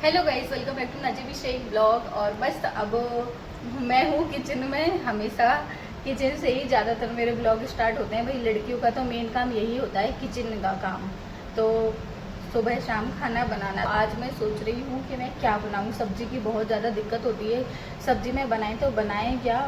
Hello guys, welcome back to Najibi Shaikh blog. और बस अब मैं हूँ किचन में। हमेशा किचन से ही ज़्यादातर मेरे ब्लॉग स्टार्ट होते हैं। भाई लड़कियों का तो मेन काम यही होता है, किचन का काम। तो सुबह शाम खाना बनाना। आज मैं सोच रही हूँ कि मैं क्या बनाऊँ। सब्जी की बहुत ज़्यादा दिक्कत होती है। सब्जी में बनाएं तो बनाएं क्या।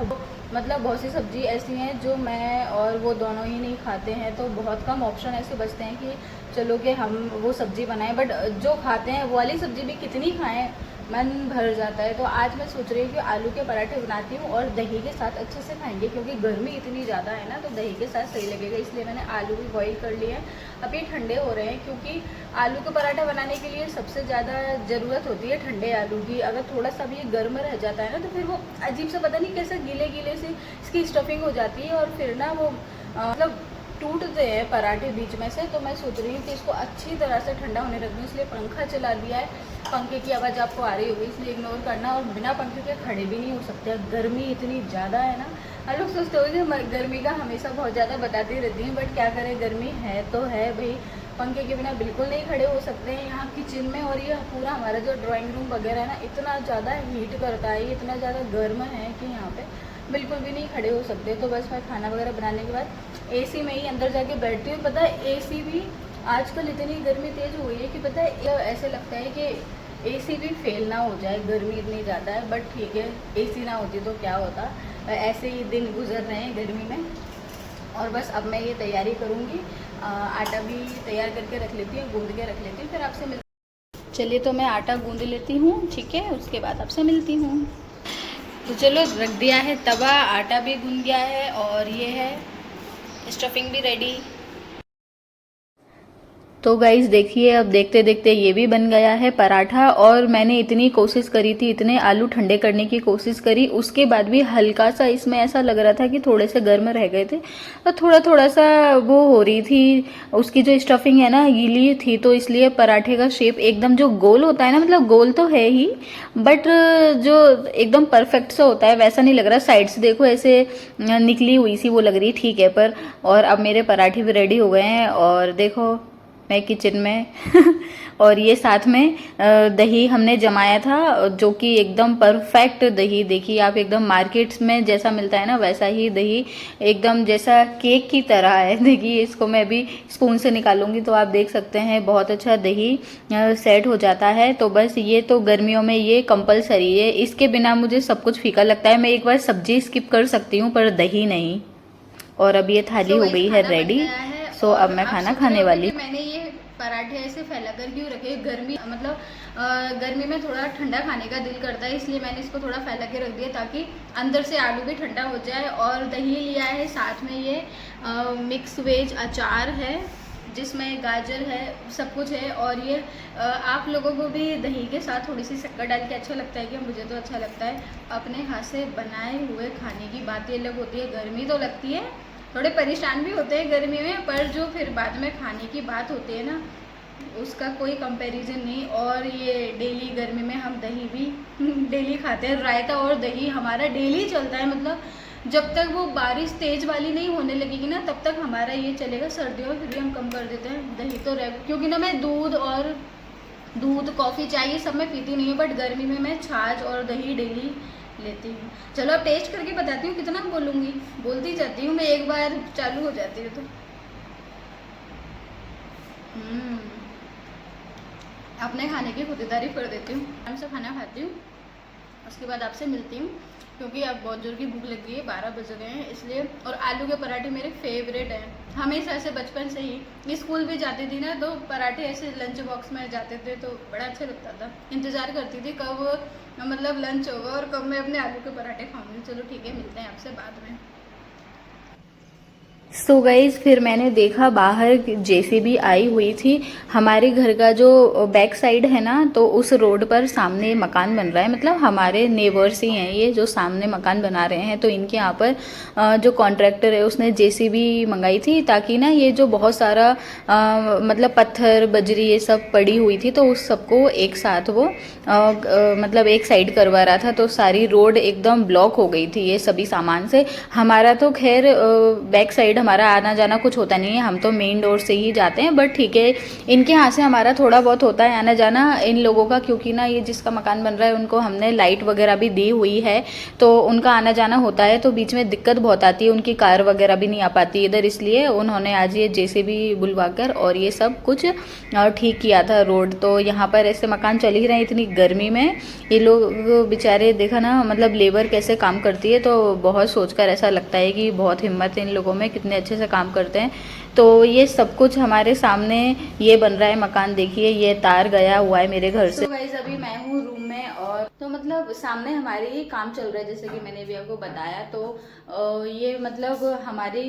मतलब बहुत सी सब्जी ऐसी हैं जो मैं और वो दोनों ही नहीं खाते हैं, तो बहुत कम ऑप्शन ऐसे बचते हैं कि चलो कि हम वो सब्ज़ी बनाएं। बट जो खाते हैं वो वाली सब्ज़ी भी कितनी खाएं, मन भर जाता है। तो आज मैं सोच रही हूँ कि आलू के पराठे बनाती हूँ और दही के साथ अच्छे से खाएंगे, क्योंकि गर्मी इतनी ज़्यादा है ना, तो दही के साथ सही लगेगा। इसलिए मैंने आलू भी बॉईल कर लिए हैं। अभी ठंडे हो रहे हैं, क्योंकि आलू के पराठा बनाने के लिए सबसे ज़्यादा ज़रूरत होती है ठंडे आलू की। अगर थोड़ा सा भी गर्म रह जाता है ना, तो फिर वो अजीब सा पता नहीं कैसे गीले गीले से इसकी स्टफिंग हो जाती है, और फिर ना वो मतलब टूटते हैं पराठे बीच में से। तो मैं सोच रही हूँ कि इसको अच्छी तरह से ठंडा होने रख दूँ, इसलिए पंखा चला दिया है। पंखे की आवाज़ आपको आ रही होगी, इसलिए इग्नोर करना। और बिना पंखे के खड़े भी नहीं हो सकते, गर्मी इतनी ज़्यादा है ना। हर लोग सोचते हो कि गर्मी का हमेशा बहुत ज़्यादा बताती रहती हैं, बट क्या करें, गर्मी है तो है भाई। पंखे के बिना बिल्कुल नहीं खड़े हो सकते हैं यहाँ किचन में। और ये पूरा हमारा जो ड्राइंग रूम वगैरह है ना, इतना ज़्यादा हीट करता है, ये इतना ज़्यादा गर्म है कि यहाँ पे बिल्कुल भी नहीं खड़े हो सकते। तो बस मैं खाना वगैरह बनाने के बाद एसी में ही अंदर जाके बैठती हूँ। पता है एसी भी आजकल इतनी गर्मी तेज़ हो गई है कि पता है ऐसे लगता है कि एसी भी फेल ना हो जाए, गर्मी इतनी ज़्यादा है। बट ठीक है, एसी ना होती तो क्या होता। ऐसे ही दिन गुजर रहे हैं गर्मी में। और बस अब मैं ये तैयारी करूँगी। आटा भी तैयार करके रख लेती हूँ, गूँध के रख लेती हूँ, फिर आपसे चलिए तो मैं आटा गूँध लेती हूँ, ठीक है, उसके बाद आपसे मिलती हूँ। तो चलो रख दिया है तवा, आटा भी गूँध गया है और ये है स्टफिंग भी रेडी। तो गाइस देखिए, अब देखते देखते ये भी बन गया है पराठा। और मैंने इतनी कोशिश करी थी, इतने आलू ठंडे करने की कोशिश करी, उसके बाद भी हल्का सा इसमें ऐसा लग रहा था कि थोड़े से गर्म रह गए थे। तो थोड़ा थोड़ा सा वो हो रही थी, उसकी जो स्टफिंग है ना गीली थी, तो इसलिए पराठे का शेप एकदम जो गोल होता है ना, मतलब गोल तो है ही, बट जो एकदम परफेक्ट सा होता है वैसा नहीं लग रहा। साइड से देखो ऐसे निकली हुई सी वो लग रही, ठीक है पर। और अब मेरे पराठे भी रेडी हो गए हैं, और देखो मैं किचन में और ये साथ में दही हमने जमाया था, जो कि एकदम परफेक्ट दही। देखिए आप, एकदम मार्केट्स में जैसा मिलता है ना वैसा ही दही, एकदम जैसा केक की तरह है। देखिए इसको मैं भी स्पून से निकालूंगी तो आप देख सकते हैं बहुत अच्छा दही सेट हो जाता है। तो बस ये तो गर्मियों में ये कंपलसरी है, इसके बिना मुझे सब कुछ फीका लगता है। मैं एक बार सब्जी स्किप कर सकती हूँ पर दही नहीं। और अब ये थाली हो गई है रेडी। सो अब मैं खाना खाने वाली। मैंने ये पराठे ऐसे फैला कर क्यों रखे, गर्मी मतलब गर्मी में थोड़ा ठंडा खाने का दिल करता है, इसलिए मैंने इसको थोड़ा फैला के रख दिया ताकि अंदर से आलू भी ठंडा हो जाए। और दही लिया है साथ में, ये मिक्स वेज अचार है जिसमें गाजर है, सब कुछ है। और ये आप लोगों को भी दही के साथ थोड़ी सी शक्कर डाल के अच्छा लगता है कि मुझे तो अच्छा लगता है। अपने हाथ से बनाए हुए खाने की बात ही अलग होती है। गर्मी तो लगती है, थोड़े परेशान भी होते हैं गर्मी में, पर जो फिर बाद में खाने की बात होती है ना, उसका कोई कंपैरिजन नहीं। और ये डेली गर्मी में हम दही भी डेली खाते हैं। रायता और दही हमारा डेली चलता है, मतलब जब तक वो बारिश तेज वाली नहीं होने लगेगी ना, तब तक हमारा ये चलेगा। सर्दियों में फिर भी हम कम कर देते हैं दही तो क्योंकि ना मैं दूध कॉफ़ी चाय ये सब मैं पीती नहीं हूँ, बट गर्मी में मैं छाछ और दही डेली लेती हूँ। चलो अब टेस्ट करके बताती हूँ, कितना बोलूँगी, बोलती जाती हूँ मैं, एक बार चालू हो जाती हूँ तो। अपने खाने की खुद ही तारीफ कर देती हूँ। आराम से खाना खाती हूँ, उसके बाद आपसे मिलती हूँ, क्योंकि अब बहुत जोर की भूख लग गई है, 12 बज गए हैं इसलिए। और आलू के पराठे मेरे फेवरेट हैं, हमेशा से बचपन से ही। स्कूल भी जाती थी ना, तो पराठे ऐसे लंच बॉक्स में जाते थे तो बड़ा अच्छा लगता था। इंतज़ार करती थी कब मतलब लंच होगा और कब मैं अपने आलू के पराठे खाऊंगी। चलो ठीक है, मिलते हैं आपसे बाद में। सो गाइज फिर मैंने देखा बाहर जेसीबी आई हुई थी। हमारे घर का जो बैक साइड है ना, तो उस रोड पर सामने मकान बन रहा है, मतलब हमारे नेबर्स ही हैं ये जो सामने मकान बना रहे हैं। तो इनके यहाँ पर जो कॉन्ट्रैक्टर है उसने जेसीबी मंगाई थी, ताकि ना ये जो बहुत सारा मतलब पत्थर बजरी ये सब पड़ी हुई थी, तो उस सबको एक साथ वो मतलब एक साइड करवा रहा था। तो सारी रोड एकदम ब्लॉक हो गई थी ये सभी सामान से। हमारा तो खैर बैक साइड हमारा आना जाना कुछ होता नहीं है, हम तो मेन डोर से ही जाते हैं, बट ठीक है इनके यहाँ से हमारा थोड़ा बहुत होता है आना जाना इन लोगों का, क्योंकि ना ये जिसका मकान बन रहा है उनको हमने लाइट वगैरह भी दी हुई है, तो उनका आना जाना होता है, तो बीच में दिक्कत बहुत आती है, उनकी कार वगैरह भी नहीं आ पाती इधर, इसलिए उन्होंने आज ये जेसीबी बुलवाकर और ये सब कुछ ठीक किया था रोड। तो यहाँ पर ऐसे मकान चल ही रहे हैं इतनी गर्मी में, ये लोग बेचारे देखा ना मतलब लेबर कैसे काम करती है, तो बहुत सोचकर ऐसा लगता है कि बहुत हिम्मत है इन लोगों में, कितने अच्छे से काम करते हैं। तो ये सब कुछ हमारे सामने ये बन रहा है मकान, देखिए ये तार गया हुआ है मेरे घर से। तो गाइस अभी मैं हूँ रूम में, और तो मतलब सामने हमारे ही काम चल रहा है, जैसे कि मैंने भी आपको बताया। तो ये मतलब हमारी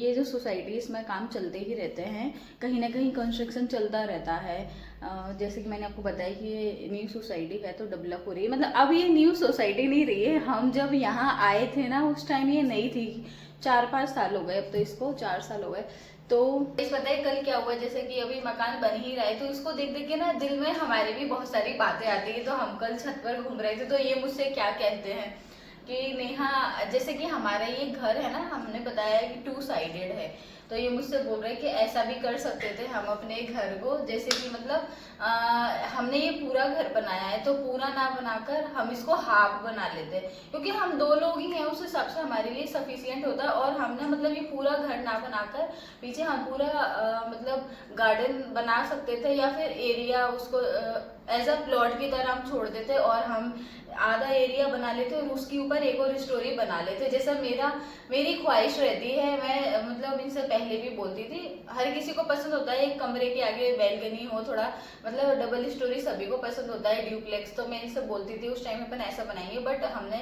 ये जो सोसाइटी इसमें काम चलते ही रहते हैं, कहीं ना कहीं कंस्ट्रक्शन चलता रहता है। जैसे कि मैंने आपको बताया कि ये न्यू सोसाइटी है तो डेवलप हो रही है, मतलब अब ये न्यू सोसाइटी नहीं रही है, हम जब यहाँ आए थे ना उस टाइम ये नई थी, 4-5 साल हो गए, अब तो इसको 4 साल हो गए। तो इस पता है कल क्या हुआ, जैसे कि अभी मकान बन ही रहा है, तो इसको देख देख के ना दिल में हमारे भी बहुत सारी बातें आती है। तो हम कल छत पर घूम रहे थे, तो ये मुझसे क्या कहते हैं कि नेहा, जैसे कि हमारा ये घर है ना, हमने बताया कि 2 साइडेड है, तो ये मुझसे बोल रहे हैं कि ऐसा भी कर सकते थे हम अपने घर को, जैसे कि मतलब हमने ये पूरा घर बनाया है तो पूरा ना बनाकर हम इसको हाफ बना लेते, क्योंकि हम 2 लोग ही हैं, उस हिसाब से हमारे लिए सफिशियंट होता है। और हमने मतलब ये पूरा घर ना बनाकर पीछे हम पूरा मतलब गार्डन बना सकते थे, या फिर एरिया उसको एज अ प्लॉट की तरह हम छोड़ देते और हम आधा एरिया बना लेते और उसके ऊपर एक और स्टोरी बना लेते, जैसा मेरी ख्वाहिश रहती है। मैं मतलब इनसे पहले भी बोलती थी, हर किसी को पसंद होता है एक कमरे के आगे बैल्कनी हो, थोड़ा मतलब डबल स्टोरी सभी को पसंद होता है, ड्यूप्लेक्स। तो मैं इनसे बोलती थी उस टाइम अपन ऐसा बनाएंगे, बट हमने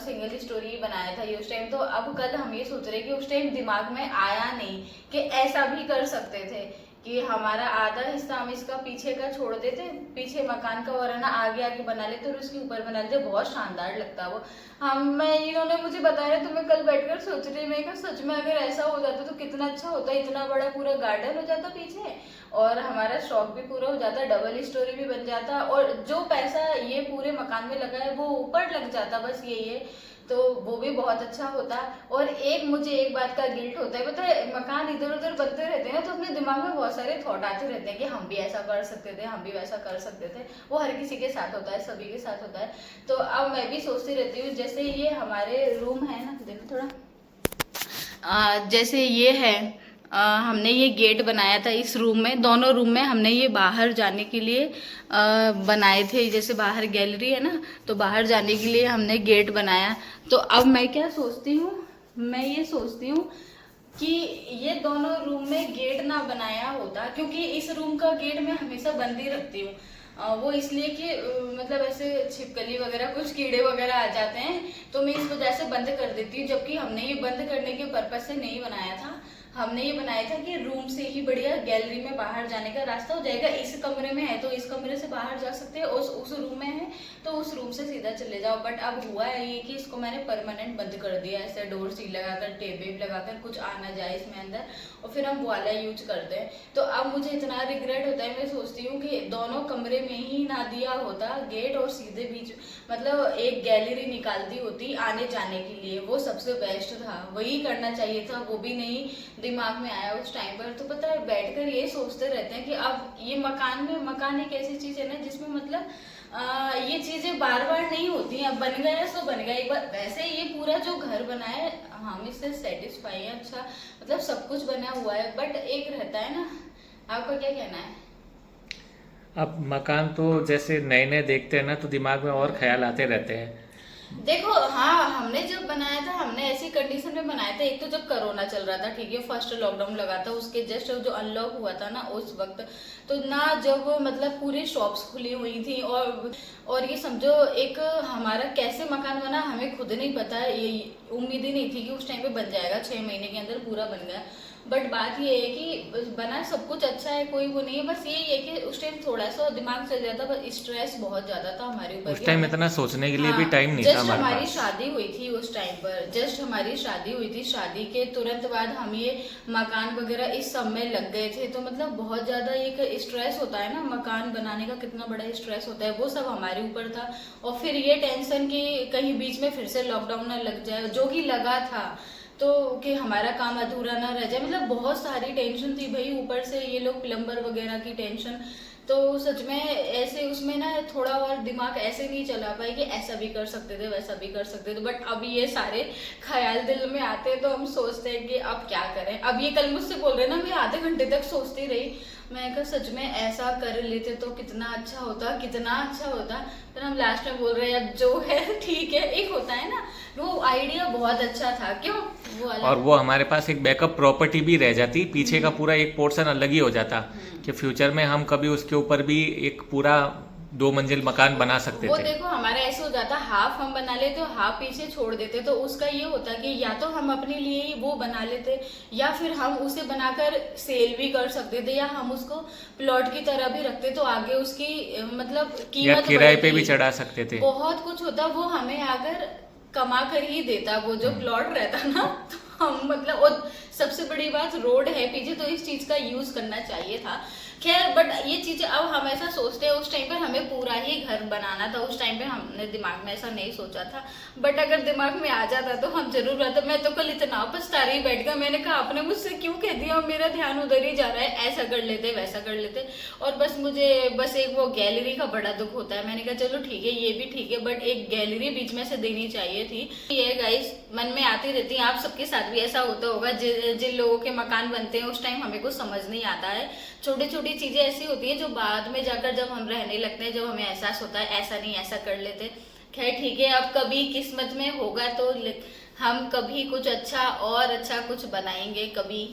सिंगल स्टोरी बनाया था ये उस टाइम। तो अब कल हम ये सोच रहे कि उस टाइम दिमाग में आया नहीं कि ऐसा भी कर सकते थे कि हमारा आधा हिस्सा हम इसका पीछे का छोड़ देते, पीछे मकान का, और है ना आगे आगे बना लेते और उसके ऊपर बना लेते, बहुत शानदार लगता वो। मैं इन्होंने मुझे बताया तो मैं कल बैठकर सोच रही, मैं कहा सच में अगर ऐसा हो जाता तो कितना अच्छा होता, इतना बड़ा पूरा गार्डन हो जाता पीछे, और हमारा शौक भी पूरा हो जाता, डबल स्टोरी भी बन जाता, और जो पैसा ये पूरे मकान में लगा है वो ऊपर लग जाता, बस यही है, तो वो भी बहुत अच्छा होता। और मुझे एक बात का गिल्ट होता है, पता है मकान इधर उधर बनते रहते हैं तो अपने दिमाग में बहुत सारे थॉट आते रहते हैं कि हम भी ऐसा कर सकते थे, हम भी वैसा कर सकते थे। वो हर किसी के साथ होता है, सभी के साथ होता है। तो अब मैं भी सोचती रहती हूँ, जैसे ये हमारे रूम है ना, देखो थोड़ा जैसे ये है, हमने ये गेट बनाया था इस रूम में, दोनों रूम में हमने ये बाहर जाने के लिए बनाए थे, जैसे बाहर गैलरी है ना, तो बाहर जाने के लिए हमने गेट बनाया। तो अब मैं क्या सोचती हूँ, मैं ये सोचती हूँ कि ये दोनों रूम में गेट ना बनाया होता, क्योंकि इस रूम का गेट मैं हमेशा बंद ही रखती हूँ। वो इसलिए कि मतलब ऐसे छिपकली वगैरह कुछ कीड़े वगैरह आ जाते हैं, तो मैं इस वजह से बंद कर देती हूँ। जबकि हमने ये बंद करने के पर्पज से नहीं बनाया था, हमने ये बनाया था कि रूम से ही बढ़िया गैलरी में बाहर जाने का रास्ता हो जाएगा। इस कमरे में है तो इस कमरे से बाहर जा सकते हैं, उस रूम में है तो उस रूम से सीधा चले जाओ। बट अब हुआ है ये कि इसको मैंने परमानेंट बंद कर दिया, ऐसे डोर सील लगाकर, टेप वेप लगाकर, कुछ आ ना जाए इसमें अंदर, और फिर हम वाला यूज करते हैं। तो अब मुझे इतना रिग्रेट होता है, मैं सोचती हूँ कि दोनों कमरे में ही ना दिया होता गेट, और सीधे बीच मतलब एक गैलरी निकालती होती आने जाने के लिए, वो सबसे बेस्ट था, वही करना चाहिए था, वो भी नहीं दिमाग में आया उस टाइम पर। तो पता है बैठकर ये सोचते रहते हैं कि अब ये मकान एक ऐसी चीज है ना जिसमें मतलब ये चीजें बार बार नहीं होती हैं, अब बन गया सो बन गया एक बार। वैसे ये पूरा जो घर बना है हम इससे सेटिस्फाई है, अच्छा मतलब सब कुछ बना हुआ है, बट एक रहता है ना, आपका क्या कहना है? अब मकान तो जैसे नए नए देखते हैं ना तो दिमाग में और ख्याल आते रहते हैं। देखो हाँ, हमने जब बनाया था हमने ऐसी कंडीशन में बनाया था, एक तो जब कोरोना चल रहा था, ठीक है, फर्स्ट लॉकडाउन लगा था, उसके जस्ट जो अनलॉक हुआ था ना उस वक्त, तो ना जब मतलब पूरी शॉप्स खुली हुई थी, और ये समझो एक हमारा कैसे मकान बना हमें खुद नहीं पता, ये उम्मीद ही नहीं थी कि उस टाइम पे बन जाएगा, 6 महीने के अंदर पूरा बन गया। बट बात ये है कि बना सब कुछ अच्छा है, कोई वो नहीं है, बस ये है कि उस टाइम थोड़ा सा दिमाग चल जाता, बस स्ट्रेस बहुत ज्यादा था हमारे ऊपर उस कि टाइम हमें, इतना सोचने के लिए भी हाँ, टाइम नहीं था जस्ट हमारे हमारी पास। शादी हुई थी उस टाइम पर, जस्ट हमारी शादी हुई थी, शादी के तुरंत बाद हम ये मकान वगैरह इस सब में लग गए थे। तो मतलब बहुत ज्यादा एक स्ट्रेस होता है ना, मकान बनाने का कितना बड़ा स्ट्रेस होता है, वो सब हमारे ऊपर था। और फिर ये टेंशन कि कहीं बीच में फिर से लॉकडाउन ना लग जाए, जो कि लगा था, तो कि हमारा काम अधूरा ना रह जाए, मतलब बहुत सारी टेंशन थी भाई, ऊपर से ये लोग प्लम्बर वगैरह की टेंशन। तो सच में ऐसे उसमें ना थोड़ा और दिमाग ऐसे नहीं चला पाए कि ऐसा भी कर सकते थे वैसा भी कर सकते थे, बट अब ये सारे ख्याल दिल में आते हैं तो हम सोचते हैं कि अब क्या करें। अब ये कल मुझसे बोल रहे ना, मैं आधे घंटे तक सोचती रही, मैं कहा सच में ऐसा कर लेते तो कितना अच्छा होता, कितना अच्छा होता। फिर हम लास्ट में बोल रहे हैं अब जो है ठीक है। एक होता है ना, वो आइडिया बहुत अच्छा था, क्यों वो वाला। और वो हमारे पास एक बैकअप प्रॉपर्टी भी रह जाती, पीछे का पूरा एक पोर्शन अलग ही हो जाता कि फ्यूचर में हम कभी उसके ऊपर भी एक पूरा 2 मंजिल मकान बना सकते वो थे। देखो हमारा ऐसे हो जाता, हाफ हम बना लेते और हाफ पीछे छोड़ देते, तो उसका ये होता कि या तो हम अपने लिए ही वो बना लेते, या फिर हम उसे बनाकर सेल भी कर सकते थे, या हम उसको प्लॉट की तरह भी रखते तो आगे उसकी मतलब या कीमत किराए पे बढ़ती। भी चढ़ा सकते थे। बहुत कुछ होता, वो हमें अगर कमा कर ही देता वो जो प्लॉट रहता ना, तो हम मतलब, और सबसे बड़ी बात रोड है पीछे, तो इस चीज का यूज करना चाहिए था। खैर बट ये चीजें अब हम ऐसा सोचते हैं, उस टाइम पर हमें पूरा ही घर बनाना था, उस टाइम पे हमने दिमाग में ऐसा नहीं सोचा था। बट अगर दिमाग में आ जाता तो हम जरूर रहते। मैं तो कल इतना पछता रही बैठ कर, मैंने कहा आपने मुझसे क्यों कह दिया, मेरा ध्यान उधर ही जा रहा है, ऐसा कर लेते वैसा कर लेते। और बस मुझे बस एक वो गैलरी का बड़ा दुख होता है। मैंने कहा चलो ठीक है ये भी ठीक है, बट एक गैलरी बीच में से देनी चाहिए थी। ये गाइस मन में आती रहती है, आप सबके साथ भी ऐसा होता होगा। जिन लोगों के मकान बनते हैं उस टाइम हमें कुछ समझ नहीं आता है, छोटी छोटी चीजें ऐसी होती हैं जो बाद में जाकर जब हम रहने लगते हैं, जब हमें एहसास होता है ऐसा नहीं ऐसा कर लेते। खैर ठीक है, अब कभी किस्मत में होगा तो हम कभी कुछ अच्छा और अच्छा कुछ बनाएंगे कभी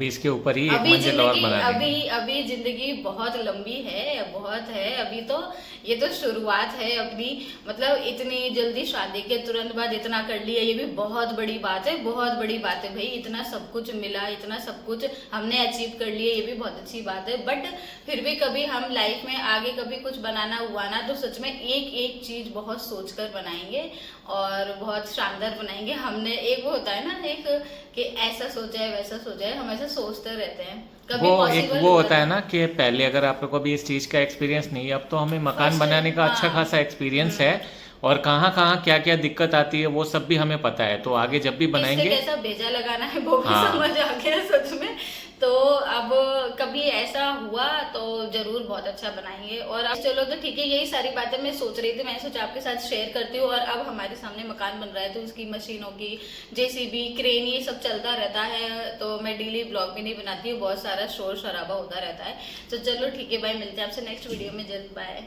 इसके ऊपर ही एक अभी मंजिल और जिंदगी बना अभी देंगे। अभी जिंदगी बहुत लंबी है, बहुत है अभी तो। ये तो शुरुआत है अपनी, मतलब इतनी जल्दी शादी के तुरंत बाद इतना कर लिया, ये भी बहुत बड़ी बात है, बहुत बड़ी बात है भाई। इतना सब कुछ मिला, इतना सब कुछ हमने अचीव कर लिया, ये भी बहुत अच्छी बात है। बट फिर भी कभी हम लाइफ में आगे कभी कुछ बनाना हुआ ना, तो सच में एक एक चीज बहुत सोच कर बनाएंगे और बहुत शानदार बनाएंगे। हमने एक वो होता है ना, एक कि ऐसा सोचा है वैसा सोचा है, हम ऐसा सोचते रहते हैं, कभी वो एक पॉसिबल वो होगा होता है तो। ना कि पहले अगर आप लोग को भी इस चीज़ का एक्सपीरियंस नहीं है, अब तो हमें मकान फर्स्ट, बनाने का अच्छा हाँ। खासा एक्सपीरियंस है, और कहाँ कहाँ क्या क्या दिक्कत आती है वो सब भी हमें पता है, तो आगे जब भी किससे बनाएंगे। कैसा भेजा लगाना है वो भी हाँ, समझ आ गया सच में। तो अब कभी ऐसा हुआ तो जरूर बहुत अच्छा बनाएंगे। और अब चलो तो ठीक है, यही सारी बातें मैं सोच रही थी, मैंने सोचा आपके साथ शेयर करती हूँ। और अब हमारे सामने मकान बन रहा है तो उसकी मशीनों की, जेसीबी, क्रेन, ये सब चलता रहता है, तो मैं डेली ब्लॉग भी नहीं बनाती हूँ, बहुत सारा शोर शराबा होता रहता है। तो चलो ठीक है, बाय, मिलते हैं आपसे नेक्स्ट वीडियो में जल्द, बाय।